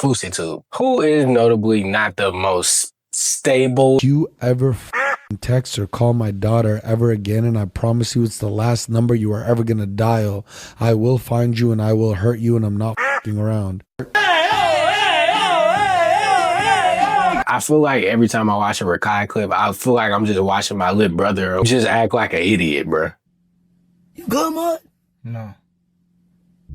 FouseyTube, who is notably not the most stable. You ever text or call my daughter ever again, and I promise you it's the last number you are ever gonna dial. I will find you and I will hurt you, and I'm not around. I feel like every time I watch a Rakai clip, I feel like I'm just watching my little brother just act like an idiot, bro. You good, man? No.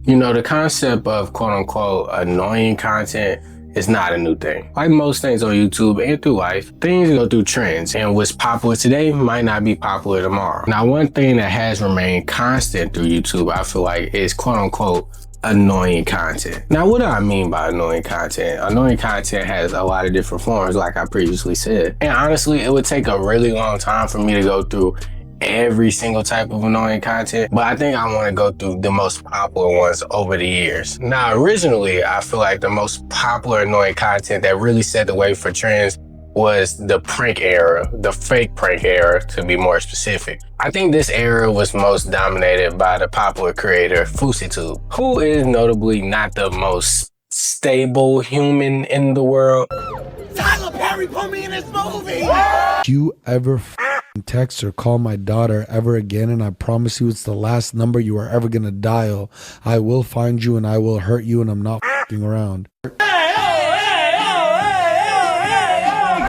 You know, the concept of quote-unquote annoying content is not a new thing. Like most things on YouTube and through life, things go through trends, and what's popular today might not be popular tomorrow. Now, one thing that has remained constant through YouTube, I feel like, is quote-unquote annoying content. Now, what do I mean by annoying content? Annoying content has a lot of different forms, like I previously said. And honestly, it would take a really long time for me to go through every single type of annoying content, but I think I want to go through the most popular ones over the years. Now, originally, I feel like the most popular annoying content that really set the way for trends was the prank era, the fake prank era, to be more specific. I think this era was most dominated by the popular creator FouseyTube, who is notably not the most stable human in the world. Tyler Perry put me in this movie! You ever text or call my daughter ever again, and I promise you it's the last number you are ever gonna dial. I will find you and I will hurt you, and I'm not around.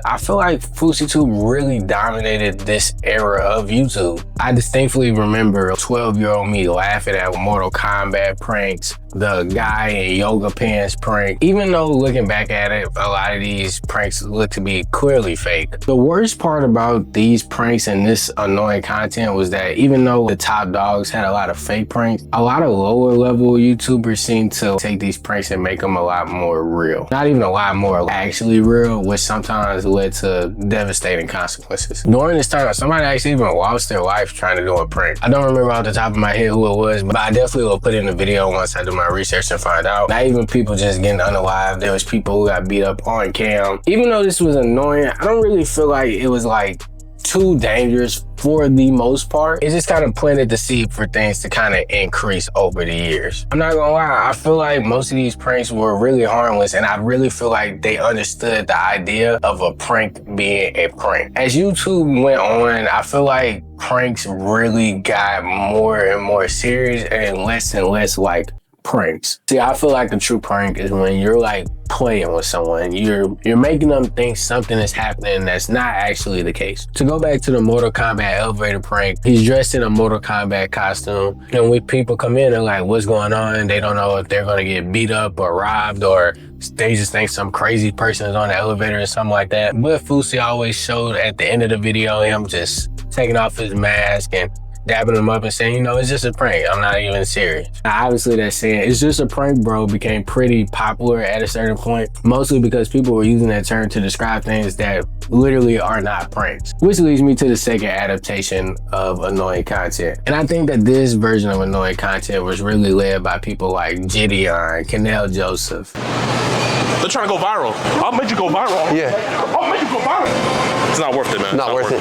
I feel like FouseyTube really dominated this era of YouTube. I distinctly remember 12-year-old me laughing at Mortal Kombat pranks, the guy in yoga pants prank. Even though looking back at it, a lot of these pranks look to be clearly fake. The worst part about these pranks and this annoying content was that even though the top dogs had a lot of fake pranks, a lot of lower level YouTubers seem to take these pranks and make them a lot more real. Not even a lot more actually real, which sometimes led to devastating consequences. During this time, somebody actually even lost their life trying to do a prank. I don't remember off the top of my head who it was, but I definitely will put in a video once I do my research and find out. Not even people just getting unalive. There was people who got beat up on cam. Even though this was annoying, I don't really feel like it was like too dangerous for the most part. It just kind of planted the seed for things to kind of increase over the years. I'm not gonna lie, I feel like most of these pranks were really harmless, and I really feel like they understood the idea of a prank being a prank. As YouTube went on, I feel like pranks really got more and more serious and less like pranks. See, I feel like a true prank is when you're like playing with someone. You're making them think something is happening that's not actually the case. To go back to the Mortal Kombat elevator prank, he's dressed in a Mortal Kombat costume, and when people come in, they're like, what's going on? They don't know if they're gonna get beat up or robbed, or they just think some crazy person is on the elevator or something like that. But Fousey always showed at the end of the video him just taking off his mask and dabbing him up and saying, you know, it's just a prank. I'm not even serious. Now, obviously that saying, it's just a prank, bro, became pretty popular at a certain point, mostly because people were using that term to describe things that literally are not pranks. Which leads me to the second adaptation of annoying content. And I think that this version of annoying content was really led by people like Gideon, Kenel Joseph. They're trying to go viral. I'll make you go viral. Yeah. I'll make you go viral. It's not worth it, man. Not worth it.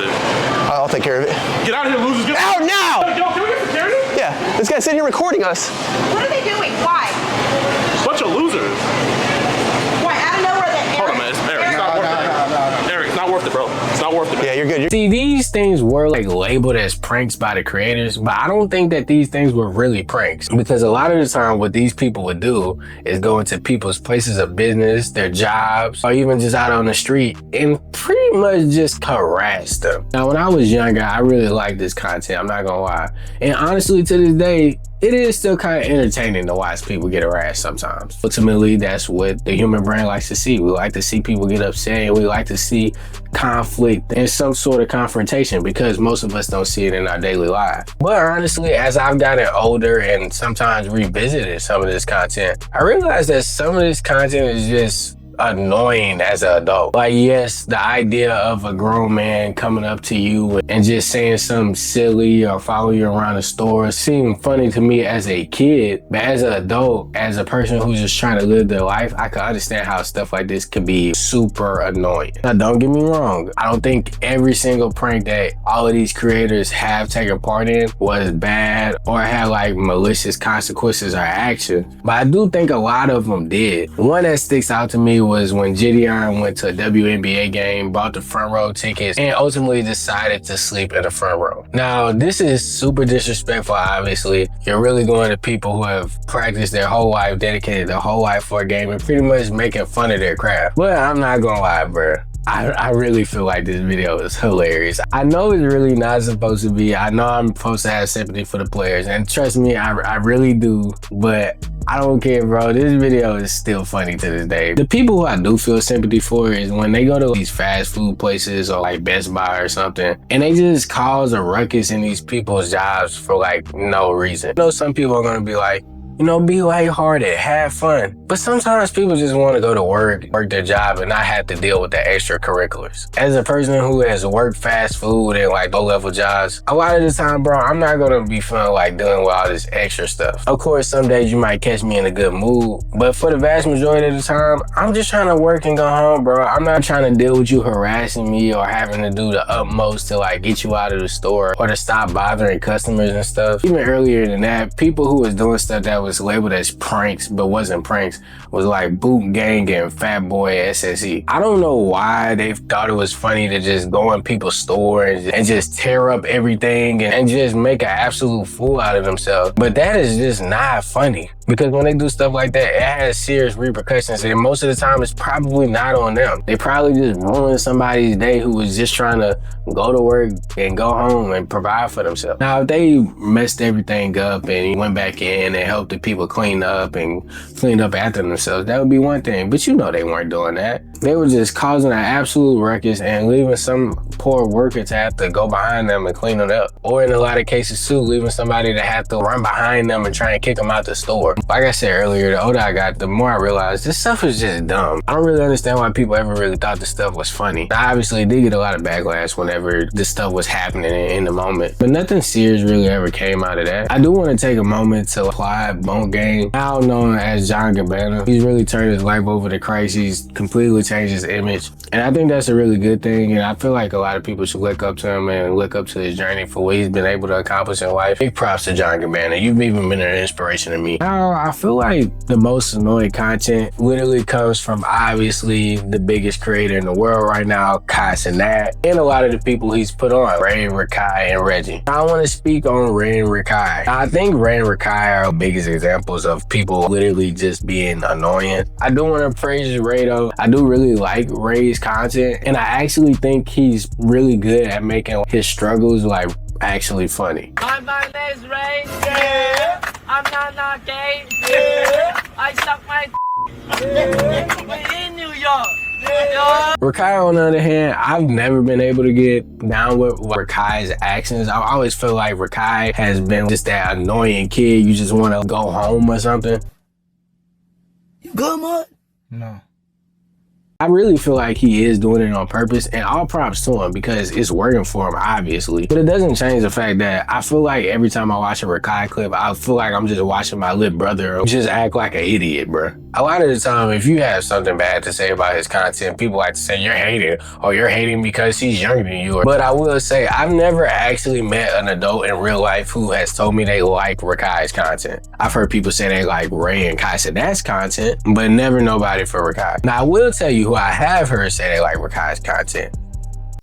I'll take care of it. Get out of here, losers. Get out now! Yo, can we get security? Yeah, this guy's sitting here recording us. What are they doing? Why? Bunch of losers. Why? I don't know where they're. Hold on, man. Eric, it's not worth it. Eric, it's not worth it, bro. It's not worth it. Yeah, you're good. See, these things were like labeled as pranks by the creators, but I don't think that these things were really pranks, because a lot of the time what these people would do is go into people's places of business, their jobs, or even just out on the street and pretty much just harass them. Now, when I was younger, I really liked this content, I'm not gonna lie. And honestly, to this day, it is still kind of entertaining to watch people get harassed sometimes. Ultimately, that's what the human brain likes to see. We like to see people get upset, and we like to see conflict and some sort of confrontation, because most of us don't see it in our daily lives. But honestly, as I've gotten older and sometimes revisited some of this content, I realized that some of this content is just annoying as an adult. Like, yes, the idea of a grown man coming up to you and just saying something silly or following you around the store seemed funny to me as a kid, but as an adult, as a person who's just trying to live their life, I can understand how stuff like this could be super annoying. Now, don't get me wrong. I don't think every single prank that all of these creators have taken part in was bad or had like malicious consequences or action, but I do think a lot of them did. One that sticks out to me was when Gideon went to a WNBA game, bought the front row tickets, and ultimately decided to sleep in the front row. Now, this is super disrespectful, obviously. You're really going to people who have practiced their whole life, dedicated their whole life for a game, and pretty much making fun of their craft. But I'm not gonna lie, bro. I really feel like this video is hilarious. I know it's really not supposed to be. I know I'm supposed to have sympathy for the players, and trust me, I really do, but I don't care, bro. This video is still funny to this day. The people who I do feel sympathy for is when they go to these fast food places or like Best Buy or something, and they just cause a ruckus in these people's jobs for like no reason. I know some people are gonna be like, you know, be lighthearted, have fun. But sometimes people just want to go to work their job and not have to deal with the extracurriculars. As a person who has worked fast food and like low-level jobs, a lot of the time, bro, I'm not going to be feeling like dealing with all this extra stuff. Of course, some days you might catch me in a good mood, but for the vast majority of the time, I'm just trying to work and go home, bro. I'm not trying to deal with you harassing me or having to do the utmost to like get you out of the store or to stop bothering customers and stuff. Even earlier than that, people who was doing stuff that was labeled as pranks but wasn't pranks was like Boot Gang and Fat Boy SSE. I don't know why they thought it was funny to just go in people's stores and just tear up everything and just make an absolute fool out of themselves. But that is just not funny, because when they do stuff like that, it has serious repercussions, and most of the time it's probably not on them. They probably just ruined somebody's day who was just trying to go to work and go home and provide for themselves. Now, if they messed everything up and went back in and helped the people clean up and clean up after themselves, that would be one thing. But you know they weren't doing that. They were just causing an absolute ruckus and leaving some poor worker to have to go behind them and clean it up. Or in a lot of cases too, leaving somebody to have to run behind them and try and kick them out the store. Like I said earlier, the older I got, the more I realized this stuff is just dumb. I don't really understand why people ever really thought this stuff was funny. I obviously did get a lot of backlash whenever this stuff was happening in the moment, but nothing serious really ever came out of that. I do want to take a moment to applaud Bone Gang, now known as John Gabbana. He's really turned his life over to Christ. He's completely changed his image, and I think that's a really good thing, and I feel like a lot of people should look up to him and look up to his journey for what he's been able to accomplish in life. Big props to John Gabbana. You've even been an inspiration to me. Now, I feel like the most annoying content literally comes from obviously the biggest creator in the world right now, Kai Cenat, and a lot of the people he's put on, Ray, Rakai, and Reggie. Now, I want to speak on Ray and Rakai. Now, I think Ray and Rakai are the biggest examples of people literally just being annoying. I do want to praise Ray though. I do really like Ray's content, and I actually think he's really good at making his struggles like actually funny. Hi, my name's Ray. Yeah. I'm not gay. Yeah. I suck my We're in New York. Yeah. Rakai, on the other hand, I've never been able to get down with Rakai's actions. I always feel like Rakai has been just that annoying kid you just want to go home or something. You good, Mud? No. I really feel like he is doing it on purpose, and all props to him because it's working for him, obviously. But it doesn't change the fact that I feel like every time I watch a Rakai clip, I feel like I'm just watching my little brother just act like an idiot, bro. A lot of the time, if you have something bad to say about his content, people like to say you're hating, or you're hating because he's younger than you. But I will say, I've never actually met an adult in real life who has told me they like Rakai's content. I've heard people say they like Ray and Kai Cenat's content, but never nobody for Rakai. Now, I will tell you who I have heard say they like Rakai's content.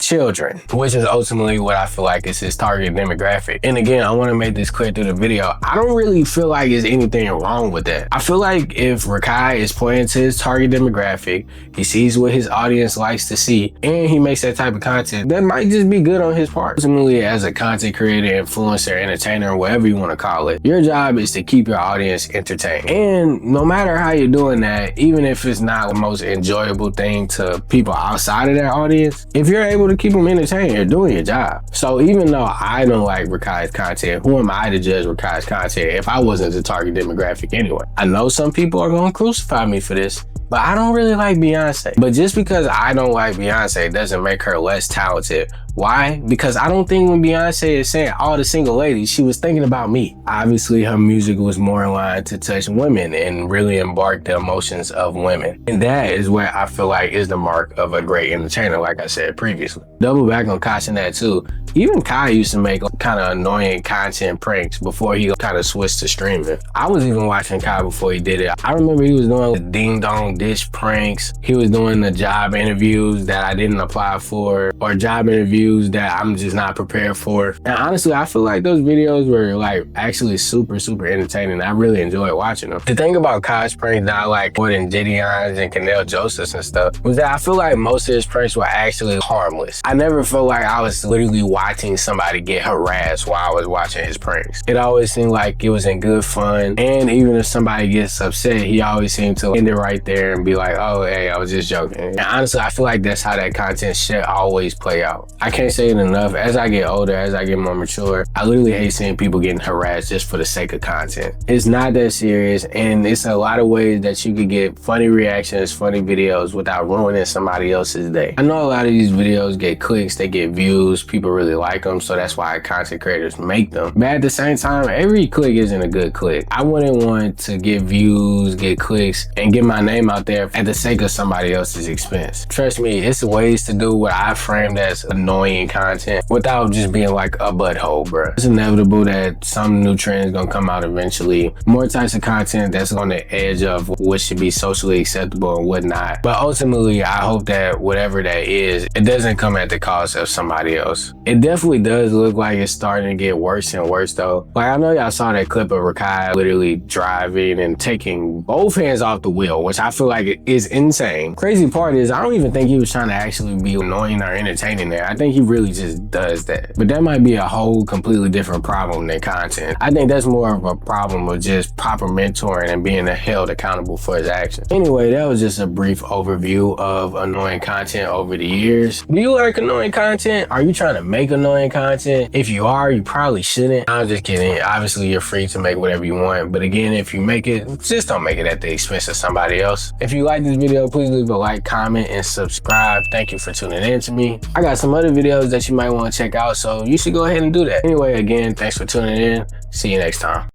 Children, which is ultimately what I feel like is his target demographic. And again, I want to make this clear through the video. I don't really feel like there's anything wrong with that. I feel like if Rakai is pointing to his target demographic, he sees what his audience likes to see, and he makes that type of content, that might just be good on his part. Ultimately, as a content creator, influencer, entertainer, whatever you want to call it, your job is to keep your audience entertained. And no matter how you're doing that, even if it's not the most enjoyable thing to people outside of that audience, if you're able to keep them entertained. You're doing your job. So even though I don't like Rakai's content, who am I to judge Rakai's content if I wasn't the target demographic anyway? I know some people are gonna crucify me for this, but I don't really like Beyonce. But just because I don't like Beyonce doesn't make her less talented. Why? Because I don't think when Beyonce is saying all the single ladies, she was thinking about me. Obviously, her music was more aligned to touch women and really embark the emotions of women. And that is what I feel like is the mark of a great entertainer, like I said previously. Double back on Kai and that too. Even Kai used to make kind of annoying content pranks before he kind of switched to streaming. I was even watching Kai before he did it. I remember he was doing the ding dong dish pranks. He was doing the job interviews that I didn't apply for, or job interviews that I'm just not prepared for. And honestly, I feel like those videos were like actually super entertaining. I really enjoyed watching them. The thing about Kai's pranks that I like more than Gideon's and Canel Joseph's and stuff was that I feel like most of his pranks were actually harmless. I never felt like I was literally watching somebody get harassed while I was watching his pranks. It always seemed like it was in good fun. And even if somebody gets upset, he always seemed to end it right there and be like, oh, hey, I was just joking. And honestly, I feel like that's how that content should always play out. I can't say it enough. As I get older, as I get more mature, I literally hate seeing people getting harassed just for the sake of content. It's not that serious, and it's a lot of ways that you could get funny reactions, funny videos without ruining somebody else's day. I know a lot of these videos get clicks, they get views, people really like them, so that's why content creators make them. But at the same time, every click isn't a good click. I wouldn't want to get views, get clicks, and get my name out there at the sake of somebody else's expense. Trust me, it's ways to do what I framed as annoying content without just being like a butthole, bro. It's inevitable that some new trends gonna come out eventually. More types of content that's on the edge of what should be socially acceptable and whatnot. But ultimately, I hope that whatever that is, it doesn't come at the cost of somebody else. It definitely does look like it's starting to get worse and worse though. Like I know y'all saw that clip of Rakai literally driving and taking both hands off the wheel, which I feel like is insane. Crazy part is I don't even think he was trying to actually be annoying or entertaining there. I think he really just does that. But that might be a whole completely different problem than content. I think that's more of a problem of just proper mentoring and being held accountable for his actions. Anyway, that was just a brief overview of annoying content over the years. Do you like annoying content? Are you trying to make annoying content? If you are, you probably shouldn't. I'm just kidding. Obviously, you're free to make whatever you want. But again, if you make it, just don't make it at the expense of somebody else. If you like this video, please leave a like, comment, and subscribe. Thank you for tuning in to me. I got some other videos that you might want to check out, so you should go ahead and do that. Anyway, again, thanks for tuning in. See you next time.